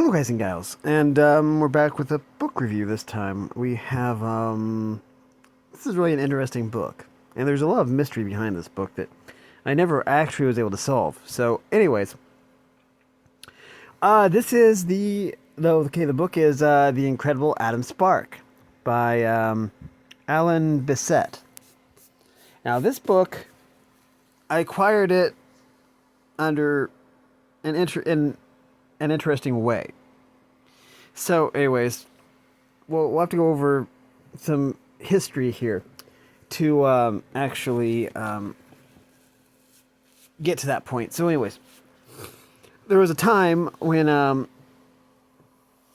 Hello, guys and gals, and we're back with a book review this time. We have, this is really an interesting book, and there's a lot of mystery behind this book that I never actually was able to solve. So, anyways, this is the book is The Incredible Atom Spark by Alan Bissett. Now, this book, I acquired it under in an interesting way. So, anyways, we'll have to go over some history here to actually get to that point. So, anyways, there was a time when, there's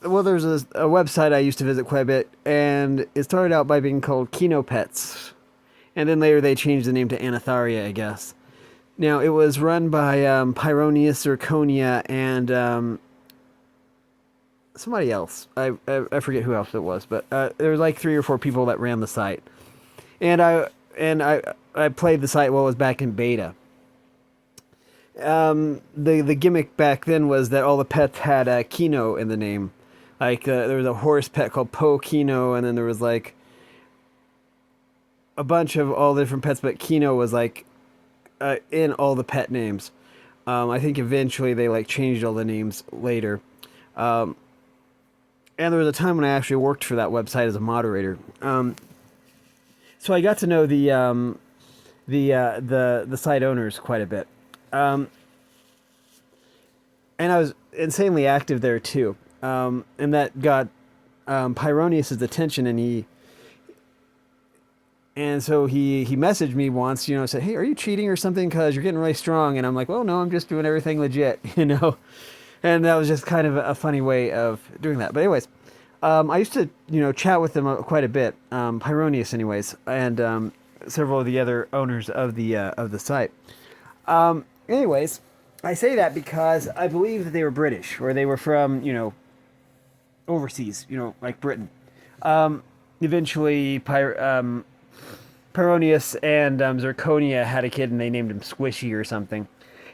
a website I used to visit quite a bit, and it started out by being called Kino Pets, and then later they changed the name to Anatharia, I guess. Now, it was run by Pyronius Zirconia and somebody else. I forget who else it was, but there was like 3 or 4 people that ran the site, and I played the site while it was back in beta. The gimmick back then was that all the pets had Kino in the name. Like there was a horse pet called Po Kino, and then there was like a bunch of all the different pets, but Kino was like in all the pet names. I think eventually they like changed all the names later. And there was a time when I actually worked for that website as a moderator. So I got to know the site owners quite a bit. And I was insanely active there too. And that got Pyronius's attention, and so he messaged me once, said, "Hey, are you cheating or something? Because you're getting really strong." And I'm like, "Well, no, I'm just doing everything legit," And that was just kind of a funny way of doing that. But anyways, I used to, chat with them quite a bit, Pyronius anyways, and several of the other owners of the site. Anyways, I say that because I believe that they were British, or they were from, overseas, like Britain. Eventually, Pyronius and Zirconia had a kid, and they named him Squishy or something.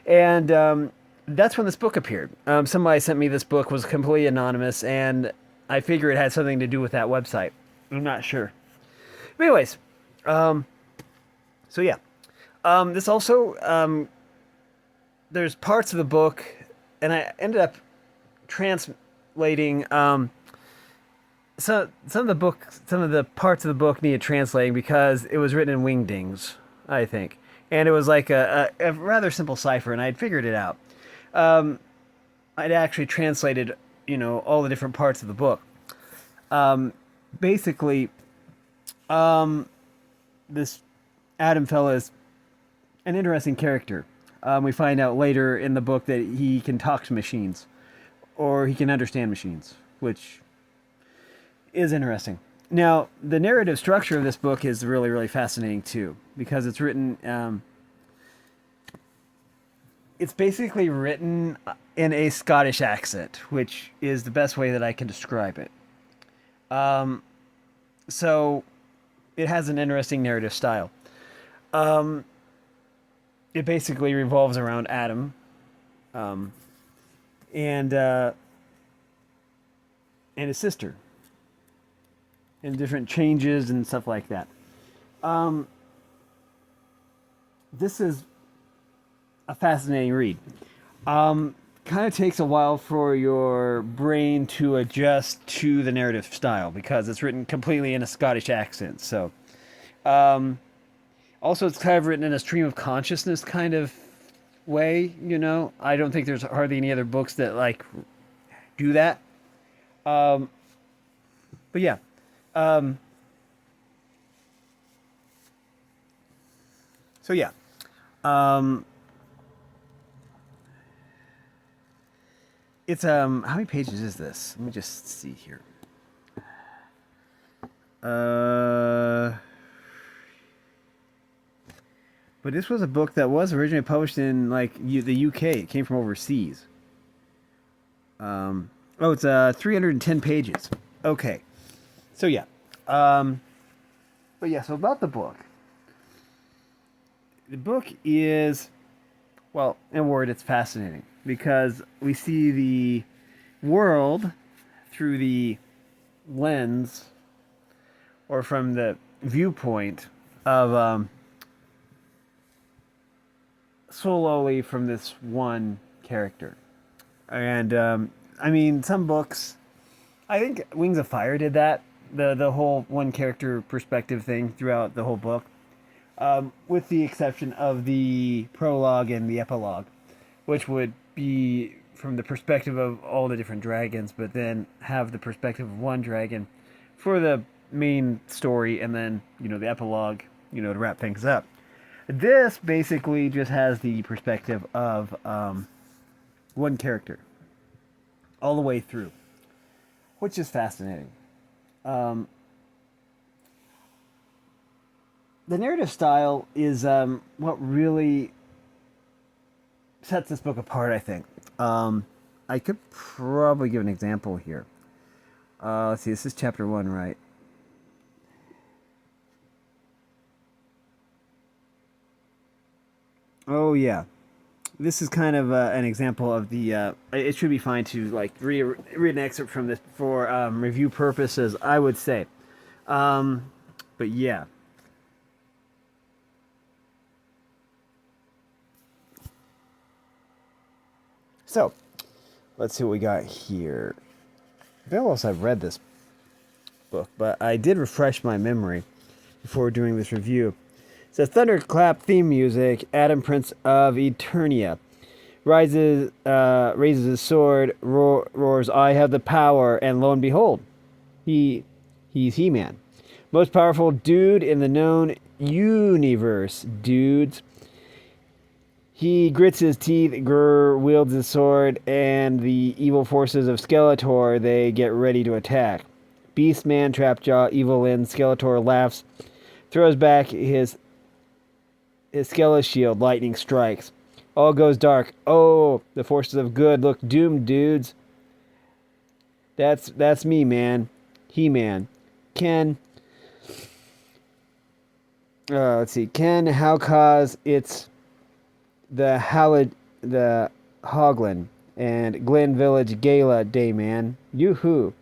And that's when this book appeared. Somebody sent me this book, was completely anonymous, and I figure it had something to do with that website. I'm not sure. But anyways, so yeah. This also, there's parts of the book, and I ended up translating some of the parts of the book needed translating because it was written in wingdings, I think, and it was like a rather simple cipher, and I'd figured it out. I'd actually translated, all the different parts of the book. Basically, this Adam fella is an interesting character. We find out later in the book that he can talk to machines, or he can understand machines, which is interesting. Now, the narrative structure of this book is really, really fascinating too, because it's written. It's basically written in a Scottish accent, which is the best way that I can describe it. So, it has an interesting narrative style. It basically revolves around Adam, and his sister, and different changes and stuff like that. This is a fascinating read. Kind of takes a while for your brain to adjust to the narrative style because it's written completely in a Scottish accent. So, also it's kind of written in a stream of consciousness kind of way. I don't think there's hardly any other books that like do that. But yeah. So yeah. It's how many pages is this? Let me just see here. But this was a book that was originally published in like the UK. It came from overseas. It's 310 pages. Okay. So yeah. But yeah, so about the book. The book is, well, in a word, it's fascinating because we see world through the lens or from the viewpoint of solely from this one character. And I mean, some books, I think Wings of Fire did that, the whole one character perspective thing throughout the whole book, with the exception of the prologue and the epilogue, which would be from the perspective of all the different dragons, but then have the perspective of one dragon for the main story, and then, you know, the epilogue, you know, to wrap things up. This basically just has the perspective of one character all the way through, which is fascinating. The narrative style is what really sets this book apart, I think. I could probably give an example here. Let's see, this is chapter 1, right? Oh, yeah. This is kind of an example of the... it should be fine to like read an excerpt from this for review purposes, I would say. But yeah. So, let's see what we got here. I feel else I've read this book, but I did refresh my memory before doing this review. It says, Thunderclap theme music, Adam Prince of Eternia. Raises his sword, roars, I have the power, and lo and behold, he's He-Man. Most powerful dude in the known universe, dudes. He grits his teeth, wields his sword, and the evil forces of Skeletor, they get ready to attack. Beastman, Trapjaw, Evil Lyn, Skeletor laughs, throws back his Skeletor shield, lightning strikes. All goes dark. Oh, the forces of good look doomed, dudes. That's me, man. He-Man. Ken. Let's see. Ken, how cause it's the Hoglin and Glen Village Gala Day, man. Yoo-hoo.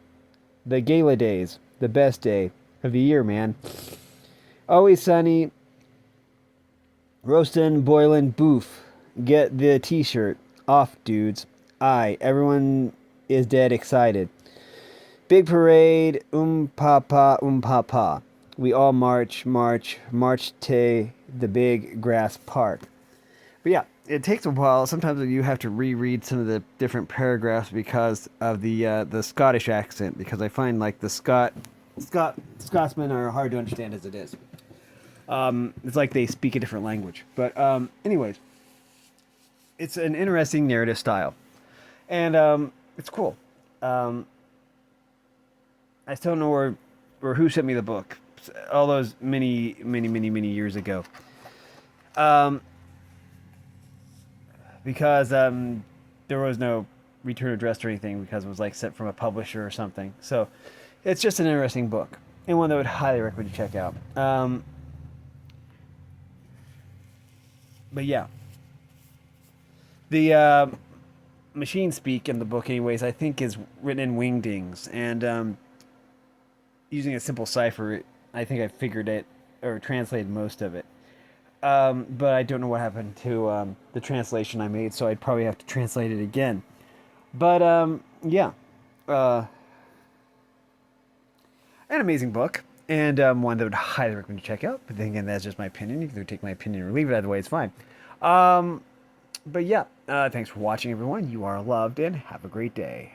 The Gala Days. The best day of the year, man. Always sunny. Roastin', boilin', boof. Get the t-shirt. Off, dudes. Aye, everyone is dead excited. Big parade. Papa. We all march to the big grass park. But yeah, it takes a while. Sometimes you have to reread some of the different paragraphs because of the Scottish accent, because I find like the Scotsmen are hard to understand as it is. It's like they speak a different language. But anyways, it's an interesting narrative style, and it's cool. I still don't know or who sent me the book all those many years ago. Because there was no return address or anything, because it was like sent from a publisher or something. So it's just an interesting book, and one that I would highly recommend you check out. But yeah, the machine speak in the book, anyways, I think is written in wingdings, and using a simple cipher, I think I figured it or translated most of it. But I don't know what happened to the translation I made, so I'd probably have to translate it again. But yeah, an amazing book, and one that I would highly recommend you check out. But then again, that's just my opinion. You can either take my opinion or leave it. Either way, it's fine. But yeah, thanks for watching, everyone. You are loved, and have a great day.